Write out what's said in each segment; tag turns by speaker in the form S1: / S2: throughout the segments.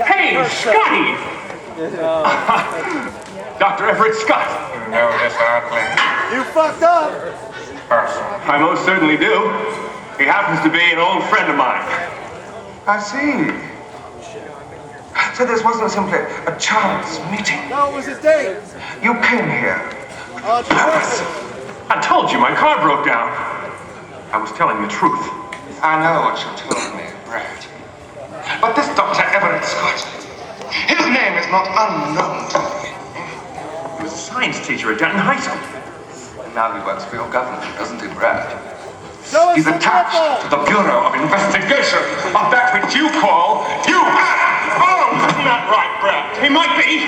S1: Hey, Scotty! Dr. Everett Scott.
S2: You know this, Hartley?
S3: You fucked up.
S1: I most certainly do. He happens to be an old friend of mine.
S2: I see. So this wasn't simply a chance meeting.
S3: No, it was a date.
S2: You came here.
S3: Purpose.
S1: I told you my car broke down. I was telling the truth.
S2: I know what you told me, Brad. But this Dr. Everett Scott, his name is not unknown to me.
S1: He was a science teacher at Denton High School.
S2: And now he works for your government, doesn't he, Brad?
S3: Show us
S2: He's
S3: the
S2: attached
S3: football.
S2: to the Bureau of Investigation of that which you call
S1: Not right, Brad. He might be.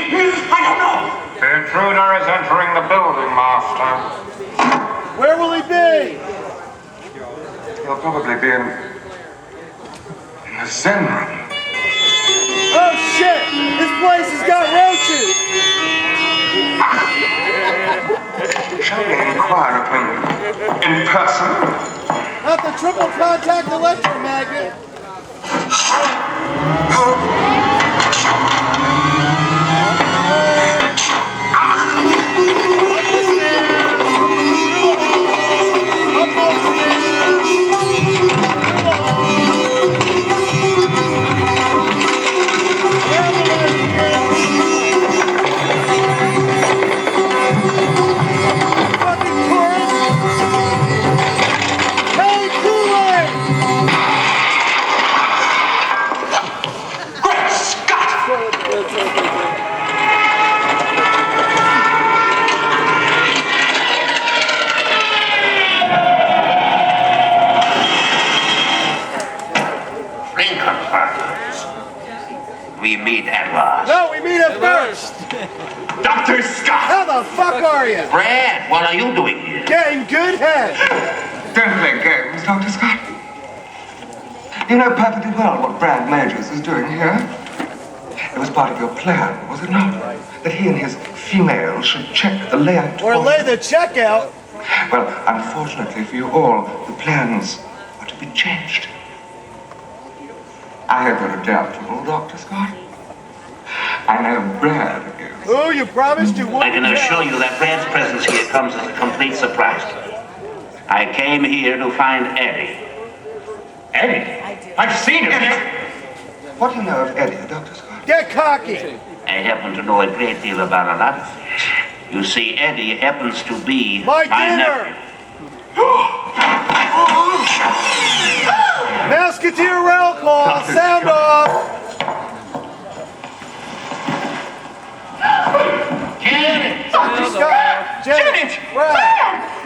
S1: I don't know.
S2: The intruder is entering the building, Master.
S3: Where will he be?
S2: He'll probably be in the Zen room.
S3: Oh shit! This place has got roaches!
S2: Shall we inquire of him in person?
S3: Not the triple contact electromagnet!
S4: We meet at last.
S3: No, we meet at first!
S1: Dr. Scott!
S3: How the fuck are you?
S4: Brad, what are you doing here?
S3: Getting good head!
S2: Don't play games, Dr. Scott. You know perfectly well what Brad Majors is doing here. It was part of your plan, was it not? That he and his female should check the layout.
S3: Or lay the check out!
S2: Well, unfortunately for you all, the plans are to be changed. I hope you're adaptable, Dr. Scott. I know Brad is.
S3: Oh, you promised you wouldn't.
S4: I can assure you that Brad's presence here comes as a complete surprise to me. I came here to find Eddie.
S1: Eddie? I've seen him.
S2: What do you know of Eddie, Dr. Scott?
S3: Get cocky!
S4: I happen to know a great deal about a lot of things. You see, Eddie happens to be
S3: My
S4: nephew.
S3: dinner! Musketeer roll call! Sound off!
S4: Janet!
S3: Dr. Scott! Janet! Right.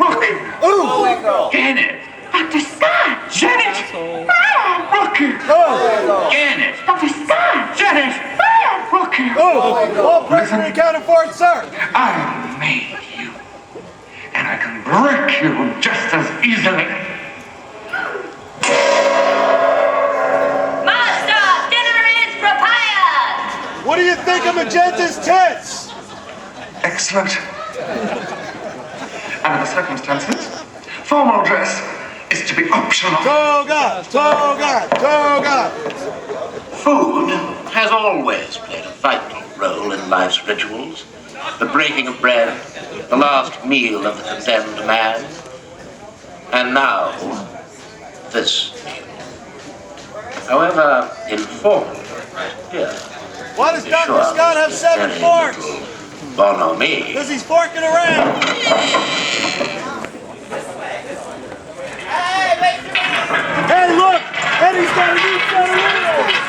S3: Ooh!
S4: Janet!
S5: Dr. Scott!
S4: Janet!
S5: Brad!
S4: Rookie!
S3: Oh!
S4: Janet!
S5: Dr. Scott!
S4: Janet!
S5: Brad!
S4: Rookie!
S3: Oh! All prisoner accounted for, sir!
S2: I made you. And I can break you just as easily.
S5: Master, dinner is prepared!
S3: What do you think of Magenta's tits?
S2: Excellent. Under the circumstances, formal dress is to be optional.
S3: Toga! Toga! Toga!
S4: Food has always played a vital role in life's rituals. The breaking of bread, the last meal of the condemned man, and now, this meal. However informal here,
S3: Why does
S4: be
S3: Dr.
S4: sure
S3: Scott have
S4: there's
S3: 7
S4: very
S3: forks?
S4: little bonhomie.
S3: Because he's forking around! Hey, look! Eddie's got a new set of wheels!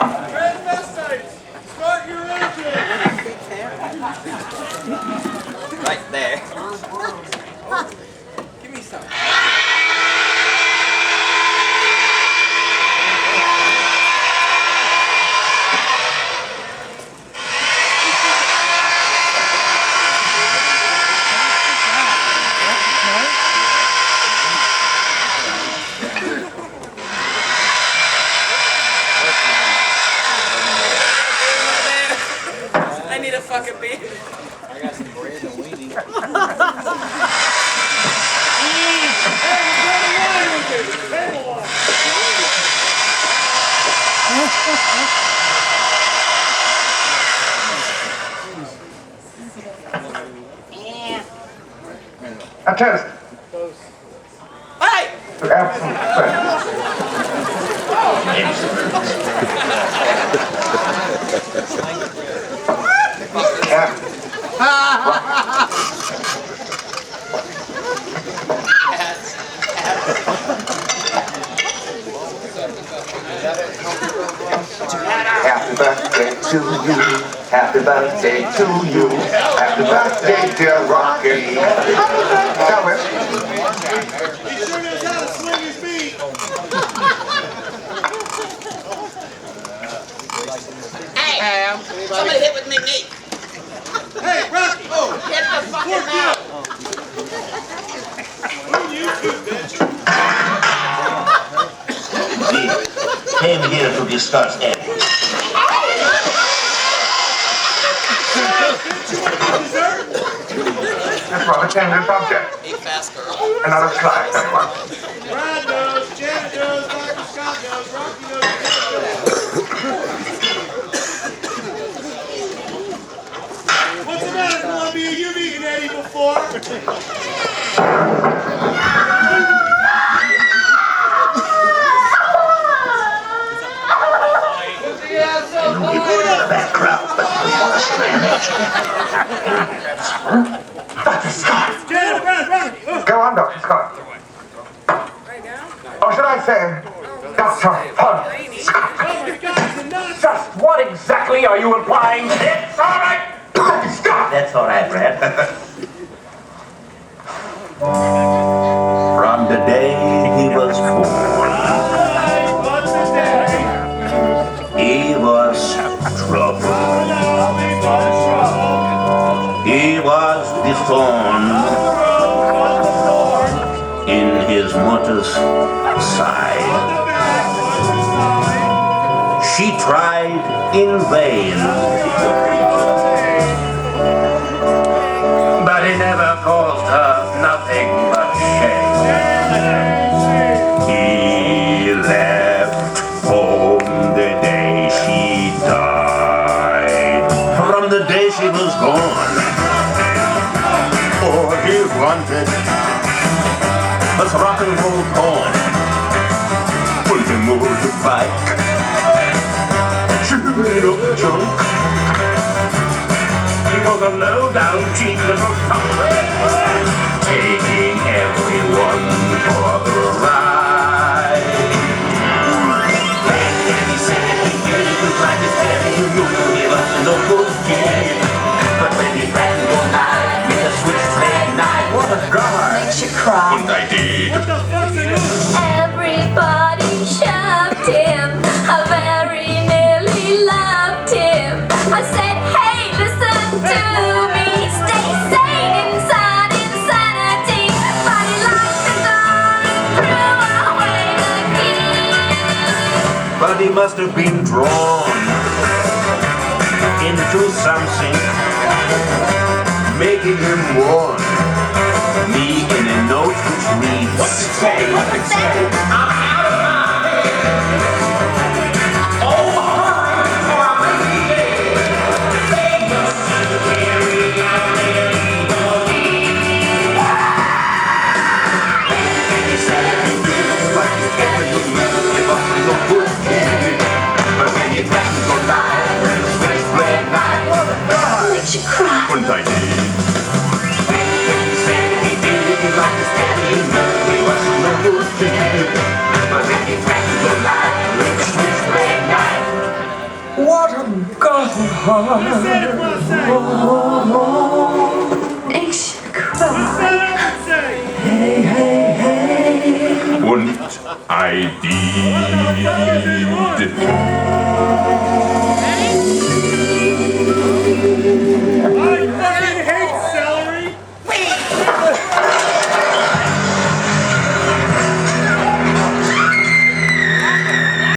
S3: Transvestites, start your engine!
S6: Right there.
S2: A toast.
S3: Hey!
S2: To absent friends. Happy birthday to you. Happy birthday to you. Happy birthday, dear Rocky. Shall we?
S3: He sure knows how to swing his feet.
S6: Hey, somebody hit with me meat.
S3: Hey, Rocky! Oh,
S6: Get the fucking mouth.
S3: you too, bitch.
S4: We came here to discuss ethics.
S3: Dessert?
S2: This rather tender subject.
S6: Hey, fast girl.
S2: Another slice, anyone?
S3: Brad knows, Janet knows, Dr. Scott knows, Rocky knows, What's the matter, Columbia? You've eaten Eddie before.
S4: That crowd, but worse than
S2: Dr. Scott.
S3: Janet, Brad.
S2: Go on, Dr. Scott. Or should I say, Dr. Scott.
S1: Just what exactly are you implying? It's all right.
S2: Dr. Scott.
S4: That's all right, Brad. From the day he was born, he was trouble. He was the thorn in his mother's side. She tried in vain, but it never caused her nothing but shame. He left home the day she died. From the day she was born, all he wanted was rock and roll porn. Pulled him over the bike, chewed up junk. He was a low-down, cheap little punk, taking everyone for the ride. And he said he didn't like his daddy, he was no good kid. But when he ran all night with a switchblade knife, what a drummer!
S5: Makes you cry.
S4: And I did.
S5: Everybody shoved him. I very nearly loved him. I said, hey, listen to me. Stay sane inside insanity. But he locked the door and threw away the key.
S4: But he must have been drawn into something, making him warn me in a note which reads, what's it say? What's it say? I'm out of my head. Oh, hurry, for I'm leaving. They must carry out their evil deeds. And he said he did like he ever knew. It wasn't no good kid. But when you got to go live, with a switchblade knife,
S5: Makes you cry.
S4: and I did. He said he did like his daddy knew. He wasn't no good kid. But when you got to go live, with a switchblade knife. What a god!
S5: Makes you cry.
S4: Und I did.